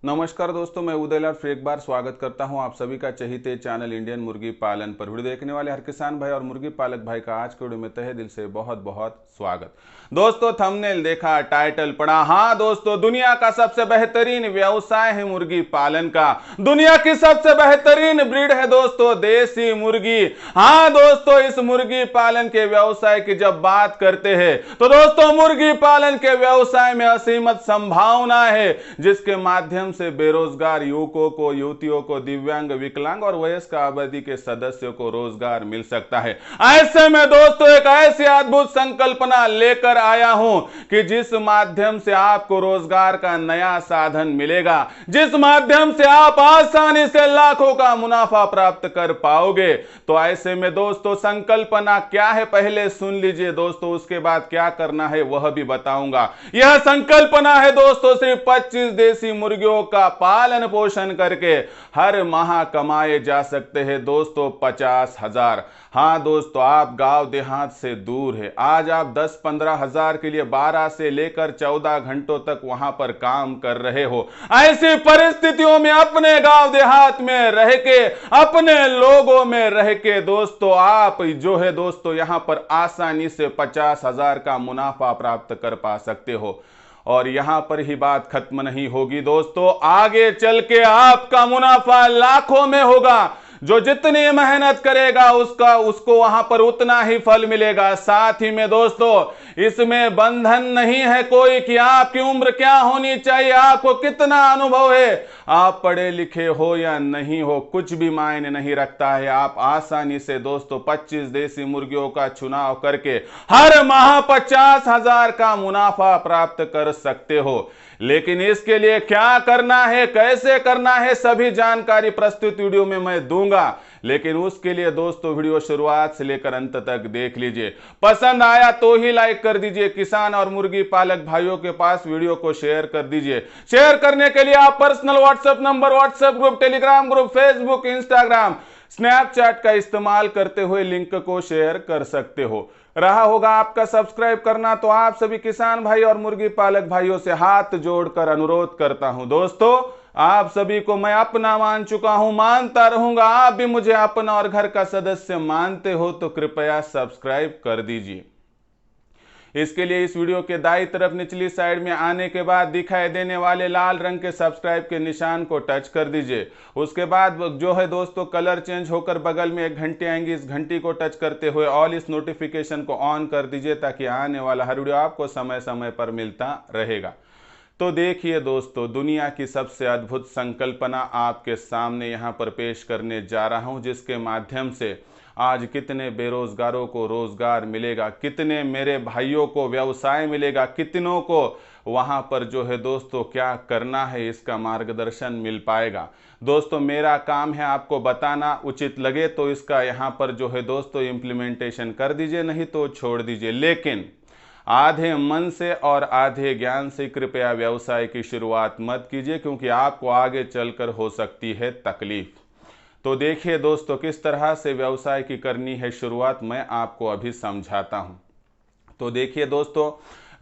नमस्कार दोस्तों, मैं उदयलाल फिर एक बार स्वागत करता हूं आप सभी का चहीते चैनल इंडियन मुर्गी पालन पर। वीडियो देखने वाले हर किसान भाई और मुर्गी पालक भाई का आज के वीडियो में तहे दिल से बहुत बहुत स्वागत। दोस्तों थंबनेल देखा, टाइटल पढ़ा। हाँ दोस्तों, दुनिया का सबसे बेहतरीन व्यवसाय है मुर्गी पालन का। दुनिया की सबसे बेहतरीन ब्रीड है दोस्तों देसी मुर्गी। हाँ दोस्तों, इस मुर्गी पालन के व्यवसाय की जब बात करते हैं तो दोस्तों मुर्गी पालन के व्यवसाय में असीमित संभावना है, जिसके माध्यम से बेरोजगार युवकों को, युवतियों को, दिव्यांग, विकलांग और वयस्क आबादी के सदस्यों को रोजगार मिल सकता है। ऐसे में दोस्तों एक ऐसी अद्भुत संकल्पना लेकर आया हूं कि जिस माध्यम से आपको रोजगार का नया साधन मिलेगा, जिस माध्यम से आप आसानी से लाखों का मुनाफा प्राप्त कर पाओगे। तो ऐसे में दोस्तों संकल्पना क्या है पहले सुन लीजिए दोस्तों, उसके बाद क्या करना है वह भी बताऊंगा। यह संकल्पना है दोस्तों सिर्फ 25 देसी मुर्गियों का पालन पोषण करके हर माह कमाए जा सकते हैं दोस्तों 50,000। हाँ दोस्तों, आप गांव देहात से दूर है, आज आप 10-15 हजार के लिए 12 से लेकर 14 घंटों तक वहां पर काम कर रहे हो। ऐसी परिस्थितियों में अपने गांव देहात में रह के, अपने लोगों में रह के दोस्तों आप जो है दोस्तों यहां पर आसानी से 50,000 का मुनाफा प्राप्त कर पा सकते हो। और यहां पर ही बात खत्म नहीं होगी दोस्तों, आगे चल के आपका मुनाफा लाखों में होगा। जो जितनी मेहनत करेगा उसको वहां पर उतना ही फल मिलेगा। साथ ही में दोस्तों इसमें बंधन नहीं है कोई कि आपकी उम्र क्या होनी चाहिए, आपको कितना अनुभव है, आप पढ़े लिखे हो या नहीं हो, कुछ भी मायने नहीं रखता है। आप आसानी से दोस्तों 25 देसी मुर्गियों का चुनाव करके हर माह 50,000 का मुनाफा प्राप्त कर सकते हो। लेकिन इसके लिए क्या करना है, कैसे करना है, सभी जानकारी प्रस्तुत वीडियो में मैं दूंगा। लेकिन उसके लिए दोस्तों वीडियो शुरुआत से लेकर अंत तक देख लीजिए। पसंद आया तो ही लाइक कर दीजिए। किसान और मुर्गी पालक भाइयों के पास वीडियो को शेयर कर दीजिए। शेयर करने के लिए आप personal WhatsApp number, WhatsApp group, Telegram group, Facebook, Instagram, Snapchat का इस्तेमाल करते हुए लिंक को शेयर कर सकते हो। रहा होगा आपका सब्सक्राइब करना, तो आप सभी किसान भाई और मुर्गी पालक भाइयों से हाथ जोड़कर अनुरोध करता हूं दोस्तों, आप सभी को मैं अपना मान चुका हूं, मानता रहूंगा। आप भी मुझे अपना और घर का सदस्य मानते हो तो कृपया सब्सक्राइब कर दीजिए। इसके लिए इस वीडियो के दाईं तरफ निचली साइड में आने के बाद दिखाई देने वाले लाल रंग के सब्सक्राइब के निशान को टच कर दीजिए। उसके बाद जो है दोस्तों कलर चेंज होकर बगल में एक घंटी आएंगी, इस घंटी को टच करते हुए ऑल इस नोटिफिकेशन को ऑन कर दीजिए, ताकि आने वाला हर वीडियो आपको समय समय पर मिलता रहेगा। तो देखिए दोस्तों, दुनिया की सबसे अद्भुत संकल्पना आपके सामने यहाँ पर पेश करने जा रहा हूँ, जिसके माध्यम से आज कितने बेरोजगारों को रोजगार मिलेगा, कितने मेरे भाइयों को व्यवसाय मिलेगा, कितनों को वहां पर जो है दोस्तों क्या करना है इसका मार्गदर्शन मिल पाएगा। दोस्तों मेरा काम है आपको बताना, उचित लगे तो इसका यहाँ पर जो है दोस्तों इम्प्लीमेंटेशन कर दीजिए, नहीं तो छोड़ दीजिए। लेकिन आधे मन से और आधे ज्ञान से कृपया व्यवसाय की शुरुआत मत कीजिए, क्योंकि आपको आगे चलकर हो सकती है तकलीफ। तो देखिए दोस्तों किस तरह से व्यवसाय की करनी है शुरुआत, मैं आपको अभी समझाता हूं। तो देखिए दोस्तों,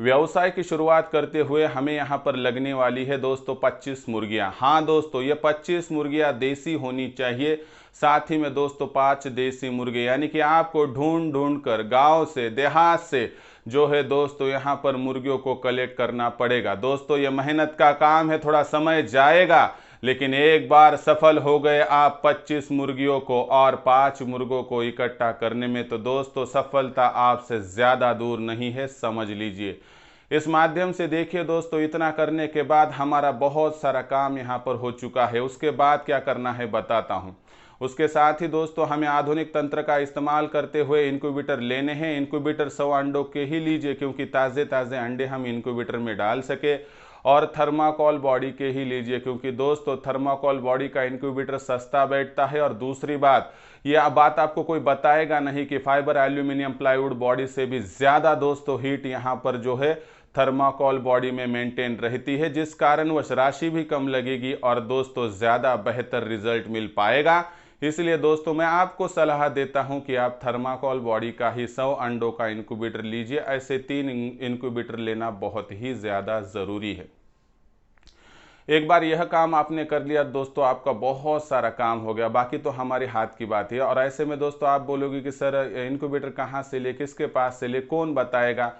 व्यवसाय की शुरुआत करते हुए हमें यहां पर लगने वाली है दोस्तों 25 मुर्गियां। हाँ दोस्तों, ये 25 मुर्गियां देसी होनी चाहिए। साथ ही में दोस्तों 5 देसी मुर्गे, यानी कि आपको ढूंढ ढूंढ कर गाँव से, देहात से जो है दोस्तों यहाँ पर मुर्गियों को कलेक्ट करना पड़ेगा। दोस्तों ये मेहनत का काम है, थोड़ा समय जाएगा, लेकिन एक बार सफल हो गए आप 25 मुर्गियों को और 5 मुर्गों को इकट्ठा करने में, तो दोस्तों सफलता आपसे ज़्यादा दूर नहीं है, समझ लीजिए। इस माध्यम से देखिए दोस्तों, इतना करने के बाद हमारा बहुत सारा काम यहाँ पर हो चुका है। उसके बाद क्या करना है बताता हूँ। उसके साथ ही दोस्तों हमें आधुनिक तंत्र का इस्तेमाल करते हुए इनक्यूबेटर लेने हैं। इनक्यूबेटर 100 अंडों के ही लीजिए, क्योंकि ताज़े ताज़े अंडे हम इनक्यूबेटर में डाल सके। और थर्माकोल बॉडी के ही लीजिए, क्योंकि दोस्तों थर्माकोल बॉडी का इनक्यूबेटर सस्ता बैठता है। और दूसरी बात, यह बात आपको कोई बताएगा नहीं कि फाइबर एल्यूमिनियम प्लाईवुड बॉडी से भी ज़्यादा दोस्तों हीट यहाँ पर जो है थर्माकोल बॉडी में मेंटेन रहती है, जिस कारणवश राशि भी कम लगेगी और दोस्तों ज़्यादा बेहतर रिजल्ट मिल पाएगा। इसलिए दोस्तों मैं आपको सलाह देता हूं कि आप थर्माकोल बॉडी का ही 100 अंडों का इनक्यूबेटर लीजिए। ऐसे 3 इनक्यूबेटर लेना बहुत ही ज़्यादा ज़रूरी है। एक बार यह काम आपने कर लिया दोस्तों, आपका बहुत सारा काम हो गया, बाकी तो हमारे हाथ की बात है। और ऐसे में दोस्तों आप बोलोगे कि सर इनक्यूबेटर कहाँ से ले, किसके पास से ले, कौन बताएगा।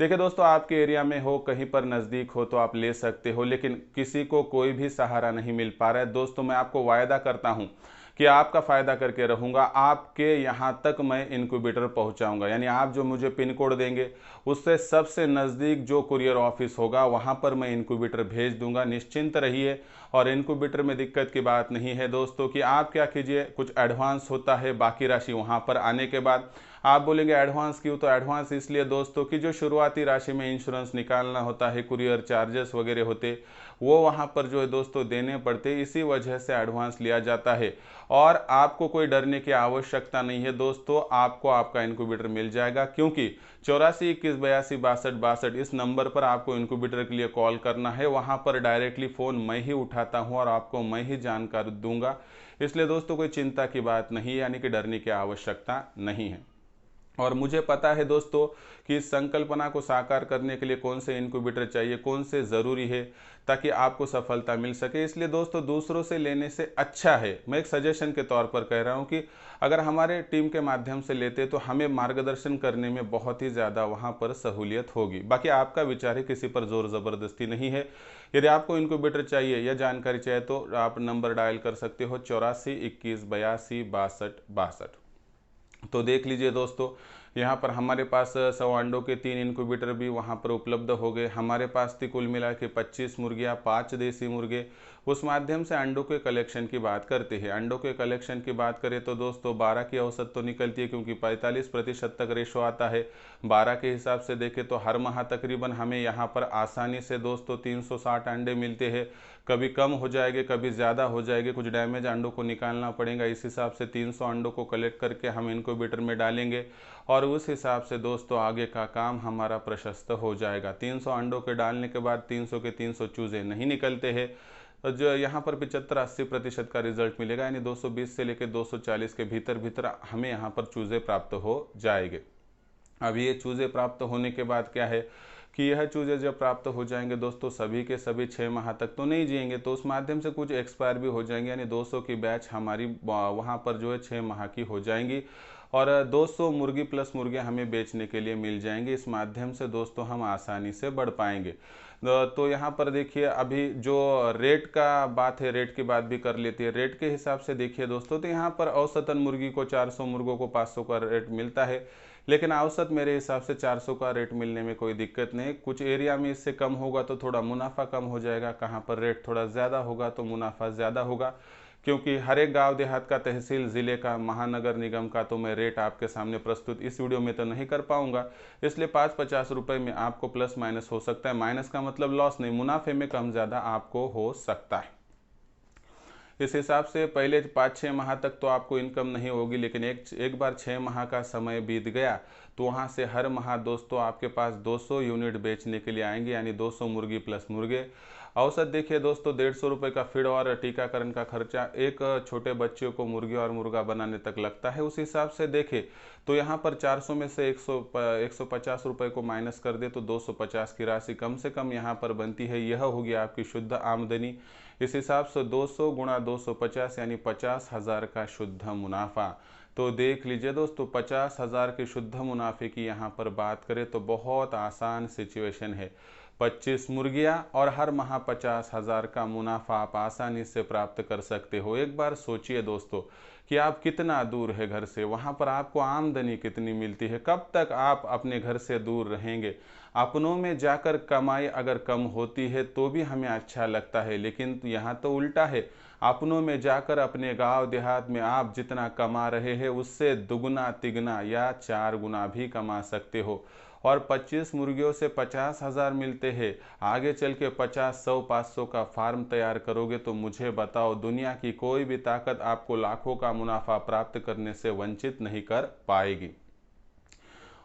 देखिए दोस्तों, आपके एरिया में हो, कहीं पर नज़दीक हो तो आप ले सकते हो, लेकिन किसी को कोई भी सहारा नहीं मिल पा रहा है दोस्तों। मैं आपको वायदा करता हूँ कि आपका फ़ायदा करके रहूँगा, आपके यहाँ तक मैं इनक्यूबेटर पहुँचाऊँगा। यानी आप जो मुझे पिन कोड देंगे, उससे सबसे नज़दीक जो कुरियर ऑफिस होगा वहाँ पर मैं इनक्यूबेटर भेज दूंगा, निश्चिंत रहिए। और इनक्यूबेटर में दिक्कत की बात नहीं है दोस्तों कि आप क्या कीजिए, कुछ एडवांस होता है, बाकी राशि वहाँ पर आने के बाद। आप बोलेंगे एडवांस क्यों, तो एडवांस इसलिए दोस्तों कि जो शुरुआती राशि में इंश्योरेंस निकालना होता है, कुरियर चार्जेस वगैरह होते, वो वहाँ पर जो है दोस्तों देने पड़ते, इसी वजह से एडवांस लिया जाता है। और आपको कोई डरने की आवश्यकता नहीं है दोस्तों, आपको आपका इनक्यूबेटर मिल जाएगा, क्योंकि 84 21 82 62 62 इस नंबर पर आपको इनक्यूबेटर के लिए कॉल करना है। वहाँ पर डायरेक्टली फ़ोन मैं ही उठाता हूँ और आपको मैं ही जानकारी दूंगा। इसलिए दोस्तों कोई चिंता की बात नहीं है, यानी कि डरने की आवश्यकता नहीं है। और मुझे पता है दोस्तों कि इस संकल्पना को साकार करने के लिए कौन से इनक्यूबेटर चाहिए, कौन से ज़रूरी है, ताकि आपको सफलता मिल सके। इसलिए दोस्तों दूसरों से लेने से अच्छा है, मैं एक सजेशन के तौर पर कह रहा हूं कि अगर हमारे टीम के माध्यम से लेते तो हमें मार्गदर्शन करने में बहुत ही ज़्यादा वहां पर सहूलियत होगी। बाकी आपका विचार है, किसी पर जोर ज़बरदस्ती नहीं है। यदि आपको इनक्यूबेटर चाहिए या जानकारी चाहिए तो आप नंबर डायल कर सकते हो 84 21 82 62 62। तो देख लीजिए दोस्तों, यहाँ पर हमारे पास 100 अंडों के 3 इनक्यूबेटर भी वहाँ पर उपलब्ध हो गए। हमारे पास थी कुल मिला के 25 मुर्गियाँ, 5 देसी मुर्गे। उस माध्यम से अंडों के कलेक्शन की बात करते हैं। अंडों के कलेक्शन की बात करें तो दोस्तों 12 की औसत तो निकलती है, क्योंकि 45% तक रेशो आता है। 12 के हिसाब से देखें तो हर माह तकरीबन हमें यहाँ पर आसानी से दोस्तों 360 अंडे मिलते हैं। कभी कम हो जाएंगे, कभी ज़्यादा हो जाएंगे, कुछ डैमेज अंडों को निकालना पड़ेगा। इस हिसाब से 300 अंडों को कलेक्ट करके हम इनक्यूबेटर में डालेंगे और उस हिसाब से दोस्तों आगे का काम हमारा प्रशस्त हो जाएगा। 300 अंडों के डालने के बाद 300 के 300 चूज़े नहीं निकलते हैं, तो जो यहाँ पर 75-80% का रिजल्ट मिलेगा, यानी 220 से लेकर 240 के भीतर भीतर हमें यहाँ पर चूज़े प्राप्त हो जाएंगे। अब ये चूज़े प्राप्त होने के बाद क्या है कि यह चूज़े जब प्राप्त हो जाएंगे दोस्तों, सभी के सभी 6 माह तक तो नहीं जिएंगे, तो उस माध्यम से कुछ एक्सपायर भी हो जाएंगे, यानी 200 की बैच हमारी वहाँ पर जो है 6 माह की हो जाएंगी। और 200 मुर्गी प्लस मुर्गे हमें बेचने के लिए मिल जाएंगे। इस माध्यम से दोस्तों हम आसानी से बढ़ पाएंगे। तो यहाँ पर देखिए, अभी जो रेट का बात है, रेट की बात भी कर लेती है। रेट के हिसाब से देखिए दोस्तों, तो यहाँ पर औसतन मुर्गी को 400, मुर्गों को 500 का रेट मिलता है, लेकिन औसत मेरे हिसाब से 400 का रेट मिलने में कोई दिक्कत नहीं। कुछ एरिया में इससे कम होगा तो थोड़ा मुनाफा कम हो जाएगा, कहाँ पर रेट थोड़ा ज़्यादा होगा तो मुनाफा ज़्यादा होगा, क्योंकि हर एक गांव देहात का, तहसील ज़िले का, महानगर निगम का तो मैं रेट आपके सामने प्रस्तुत इस वीडियो में तो नहीं कर पाऊंगा। इसलिए 5-50 रुपये में आपको प्लस माइनस हो सकता है। माइनस का मतलब लॉस नहीं, मुनाफे में कम ज़्यादा आपको हो सकता है। इस हिसाब से पहले 5-6 माह तक तो आपको इनकम नहीं होगी, लेकिन एक बार 6 माह का समय बीत गया तो वहाँ से हर माह दोस्तों आपके पास 200 यूनिट बेचने के लिए आएंगे, यानी 200 मुर्गी प्लस मुर्गे। औसत देखिए दोस्तों, 150 रुपये का फीड और टीकाकरण का खर्चा एक छोटे बच्चे को मुर्गी और मुर्गा बनाने तक लगता है। उस हिसाब से देखें तो यहाँ पर 400 में से 150 रुपये को माइनस कर दे तो 250 की राशि कम से कम यहाँ पर बनती है। यह होगी आपकी शुद्ध आमदनी। इस हिसाब से 200 गुणा 250 यानी 50,000 का शुद्ध मुनाफा। तो देख लीजिए दोस्तों, 50,000 के शुद्ध मुनाफे की यहाँ पर बात करें तो बहुत आसान सिचुएशन है। 25 मुर्गियाँ और हर माह 50,000 का मुनाफा आप आसानी से प्राप्त कर सकते हो। एक बार सोचिए दोस्तों कि आप कितना दूर है घर से, वहाँ पर आपको आमदनी कितनी मिलती है। कब तक आप अपने घर से दूर रहेंगे। अपनों में जाकर कमाई अगर कम होती है तो भी हमें अच्छा लगता है, लेकिन यहाँ तो उल्टा है। अपनों में जाकर अपने गांव देहात में आप जितना कमा रहे हैं उससे दुगना तिगना या 4 गुना भी कमा सकते हो। और 25 मुर्गियों से 50,000 मिलते हैं। आगे चल के 50, 100, 500 का फार्म तैयार करोगे तो मुझे बताओ, दुनिया की कोई भी ताकत आपको लाखों का मुनाफा प्राप्त करने से वंचित नहीं कर पाएगी।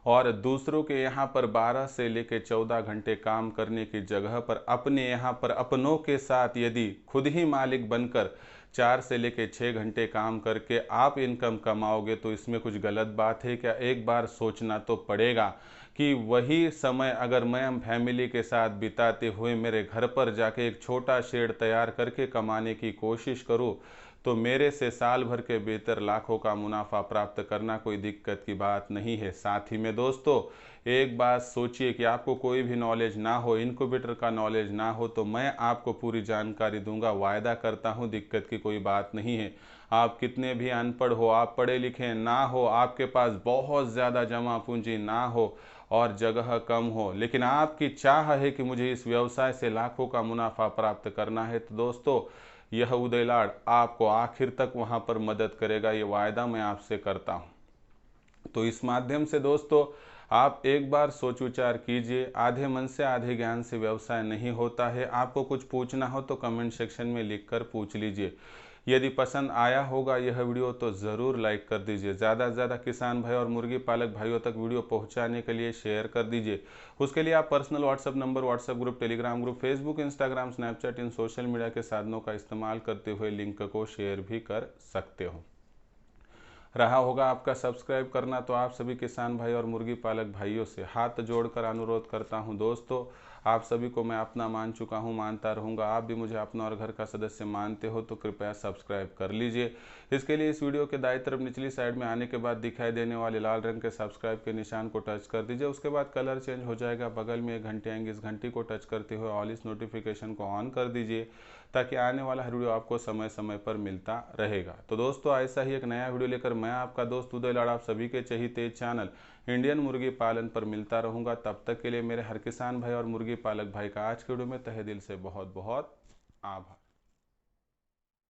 और दूसरों के यहाँ पर 12 से लेकर 14 घंटे काम करने की जगह पर अपने यहाँ पर अपनों के साथ यदि खुद ही मालिक बनकर 4 से लेकर 6 घंटे काम करके आप इनकम कमाओगे तो इसमें कुछ गलत बात है क्या? एक बार सोचना तो पड़ेगा, कि वही समय अगर मैं हम फैमिली के साथ बिताते हुए मेरे घर पर जाके एक छोटा शेड तैयार करके कमाने की कोशिश करूं, तो मेरे से साल भर के भीतर लाखों का मुनाफा प्राप्त करना कोई दिक्कत की बात नहीं है। साथ ही में दोस्तों, एक बात सोचिए कि आपको कोई भी नॉलेज ना हो, इनक्यूबेटर का नॉलेज ना हो, तो मैं आपको पूरी जानकारी दूंगा, वायदा करता हूं, दिक्कत की कोई बात नहीं है। आप कितने भी अनपढ़ हो, आप पढ़े लिखे ना हो, आपके पास बहुत ज़्यादा जमा पूंजी ना हो और जगह कम हो, लेकिन आपकी चाह है कि मुझे इस व्यवसाय से लाखों का मुनाफा प्राप्त करना है, तो दोस्तों यह उदय लाड आपको आखिर तक वहां पर मदद करेगा, ये वायदा मैं आपसे करता हूं। तो इस माध्यम से दोस्तों आप एक बार सोच विचार कीजिए। आधे मन से आधे ज्ञान से व्यवसाय नहीं होता है। आपको कुछ पूछना हो तो कमेंट सेक्शन में लिखकर पूछ लीजिए। यदि पसंद आया होगा यह वीडियो तो ज़रूर लाइक कर दीजिए। ज़्यादा से ज़्यादा किसान भाई और मुर्गी पालक भाइयों तक वीडियो पहुंचाने के लिए शेयर कर दीजिए। उसके लिए आप personal WhatsApp number, WhatsApp group, Telegram group, Facebook, Instagram, Snapchat, इन सोशल मीडिया के साधनों का इस्तेमाल करते हुए लिंक को शेयर भी कर सकते हो। रहा होगा आपका सब्सक्राइब करना, तो आप सभी किसान भाई और मुर्गी पालक भाइयों से हाथ जोड़कर अनुरोध करता हूं दोस्तों, आप सभी को मैं अपना मान चुका हूं, मानता रहूंगा। आप भी मुझे अपना और घर का सदस्य मानते हो तो कृपया सब्सक्राइब कर लीजिए। इसके लिए इस वीडियो के दाईं तरफ निचली साइड में आने के बाद दिखाई देने वाले लाल रंग के सब्सक्राइब के निशान को टच कर दीजिए। उसके बाद कलर चेंज हो जाएगा, बगल में एक घंटी आएंगी, इस घंटी को टच करते हुए ऑल इस नोटिफिकेशन को ऑन कर दीजिए, ताकि आने वाला हर वीडियो आपको समय समय पर मिलता रहेगा। तो दोस्तों ऐसा ही एक नया वीडियो लेकर मैं आपका दोस्त उदय लाड आप सभी के चहीते चैनल इंडियन मुर्गी पालन पर मिलता रहूंगा। तब तक के लिए मेरे हर किसान भाई और मुर्गी पालक भाई का आज के वीडियो में तहे दिल से बहुत बहुत आभार।